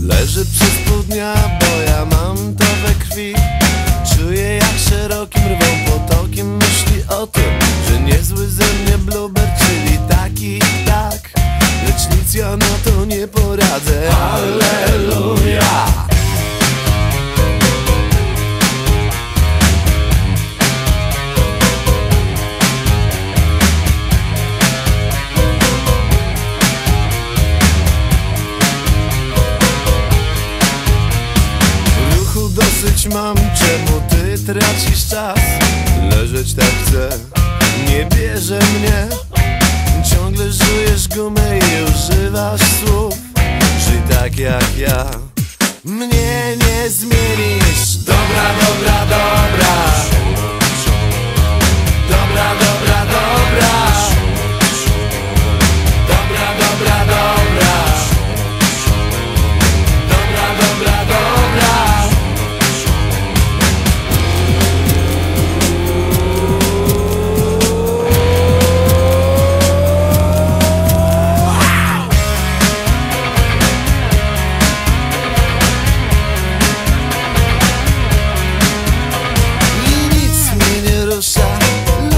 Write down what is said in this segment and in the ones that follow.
Leży przez pół dnia, bo ja mam to we krwi. Czuję jak szerokim rwą potokiem myśli o tym, że niezły ze mnie bluebird, czyli taki tak. Lecz nic ja na to nie poradzę. Halleluja! Dosyć mam, czemu ty tracisz czas? Leżeć tak chcę, nie bierze mnie. Ciągle żujesz gumę i używasz słów. Żyj tak jak ja, mnie nie zmienisz. Dobra, dobra, dobra. Dobra, dobra, dobra. Dobra, dobra, dobra. Dobra, dobra, dobra.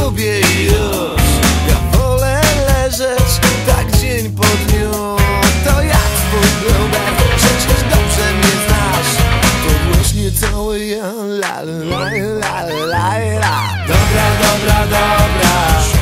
Lubię już, ja wolę leżeć tak dzień po dniu. To ja twój bluebird, przecież dobrze mnie znasz. To właśnie cały ja, la la la la la la. Dobra, dobra, dobra.